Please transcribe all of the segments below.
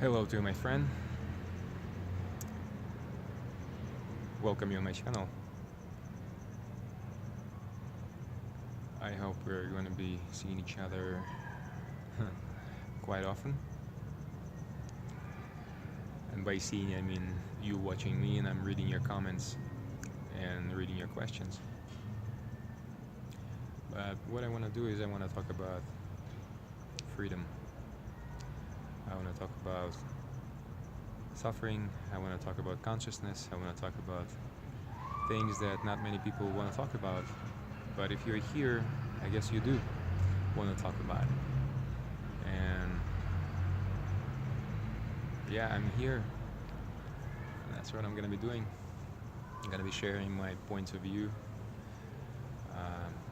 Hello to my friend. Welcome you on my channel. I hope we're going to be seeing each other quite often. And by seeing, I mean you watching me and I'm reading your comments and reading your questions. But what I want to do is I want to talk about freedom. I want to talk about suffering. I want to talk about consciousness. I want to talk about things that not many people want to talk about. But if you're here, I guess you do want to talk about it. And yeah, I'm here. And that's what I'm going to be doing. I'm going to be sharing my points of view,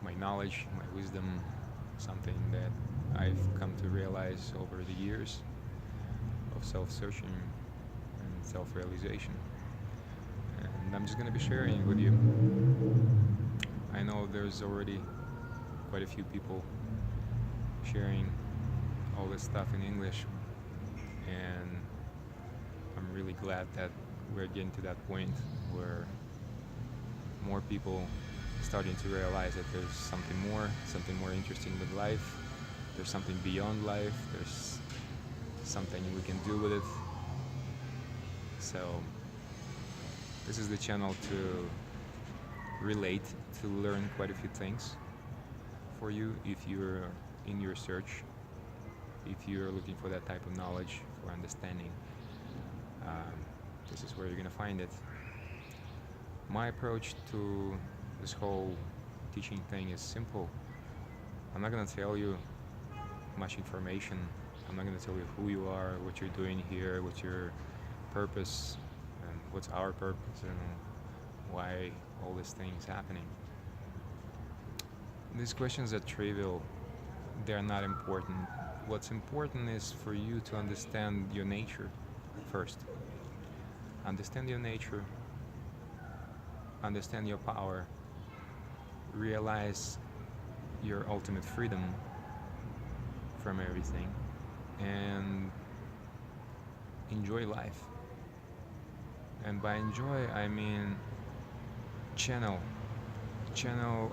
my knowledge, my wisdom, something that I've come to realize over the years of self-searching and self-realization. And I'm just going to be sharing it with you. I know there's already quite a few people sharing all this stuff in English, and I'm really glad that we're getting to that point where more people starting to realize that there's something more interesting with life. There's something beyond life. There's something we can do with it. So this is the channel to relate, to learn quite a few things for you if you're in your search, if you're looking for that type of knowledge, for understanding. This is where you're going to find it. My approach to this whole teaching thing is simple. I'm not going to tell you much information. I'm not going to tell you who you are, what you're doing here, what's your purpose, and what's our purpose, and why all these things happening. These questions are trivial. They're not important. What's important is for you to understand your nature first. Understand your nature, understand your power, realize your ultimate freedom from everything, and enjoy life. And by enjoy, I mean channel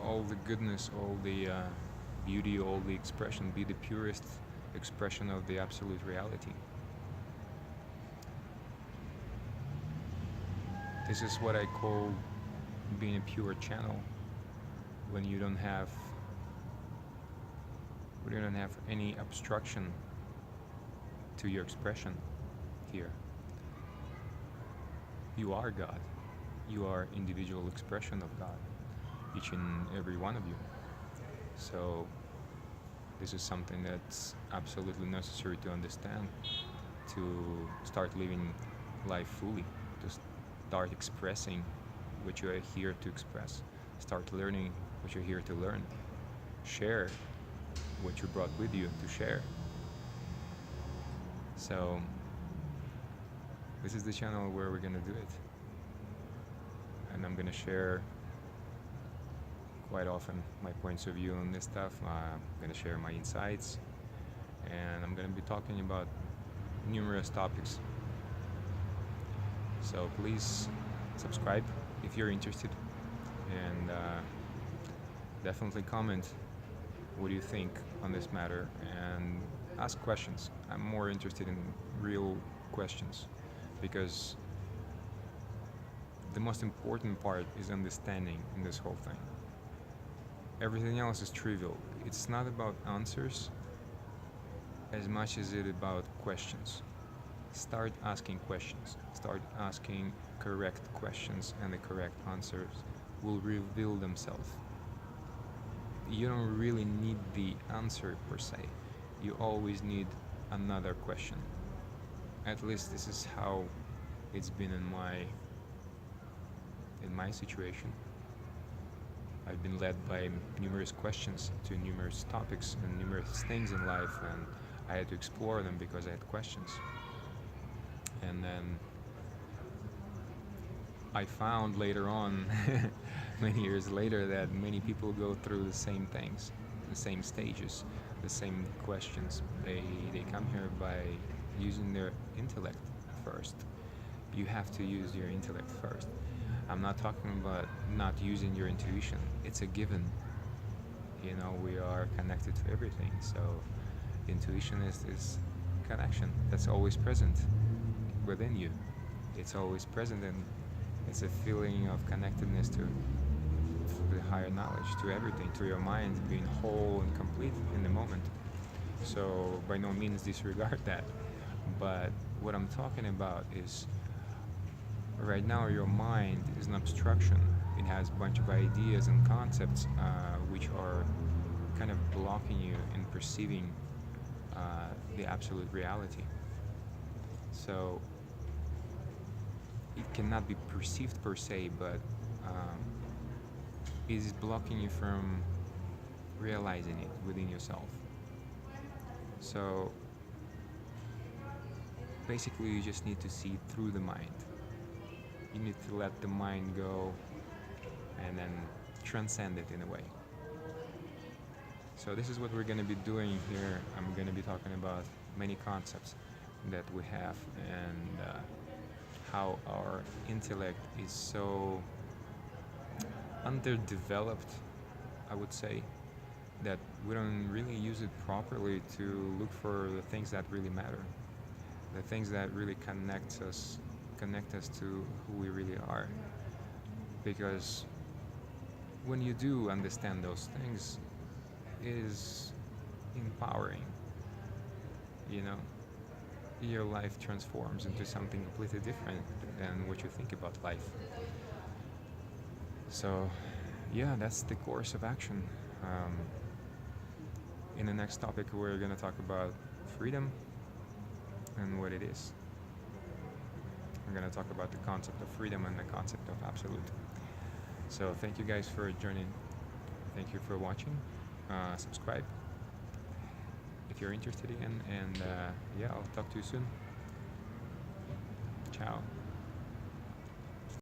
all the goodness, all the beauty, all the expression, be the purest expression of the absolute reality. This is what I call being a pure channel, when you don't have any obstruction to your expression here. You are God. You are individual expression of God, each and every one of you. So this is something that's absolutely necessary to understand, to start living life fully, to start expressing what you are here to express, start learning what you're here to learn, share what you brought with you to share. So this is the channel where we're gonna do it, and I'm gonna share quite often my points of view on this stuff. I'm gonna share my insights, and I'm gonna be talking about numerous topics. So please subscribe if you're interested, and definitely comment what do you think on this matter, and ask questions. I'm more interested in real questions, because the most important part is understanding in this whole thing. Everything else is trivial. It's not about answers as much as it about questions. Start asking questions. Start asking correct questions, and the correct answers will reveal themselves. You don't really need the answer per se. You always need another question. At least this is how it's been in my situation. I've been led by numerous questions to numerous topics and numerous things in life, and I had to explore them because I had questions. And then I found later on, many years later, that many people go through the same things, the same stages, the same questions. They come here by using their intellect first. You have to use your intellect first. I'm not talking about not using your intuition. It's a given. We are connected to everything. So intuition is this connection that's always present within you. It's always present, and it's a feeling of connectedness to the higher knowledge, to everything, to your mind being whole and complete in the moment. So by no means disregard that. But what I'm talking about is right now your mind is an obstruction. It has a bunch of ideas and concepts which are kind of blocking you in perceiving the absolute reality. So it cannot be perceived per se, but it is blocking you from realizing it within yourself. So basically, you just need to see through the mind. You need to let the mind go and then transcend it in a way. So this is what we're going to be doing here. I'm going to be talking about many concepts that we have, and how our intellect is so underdeveloped, I would say, that we don't really use it properly to look for the things that really matter, the things that really connect us to who we really are. Because when you do understand those things, it is empowering. You know, your life transforms into something completely different than what you think about life. So, yeah, that's the course of action. Um, in the next topic, we're going to talk about freedom and what it is. I'm going to talk about the concept of freedom and the concept of absolute. So, thank you guys for joining. Thank you for watching. Subscribe if you're interested in, and yeah, I'll talk to you soon. Ciao.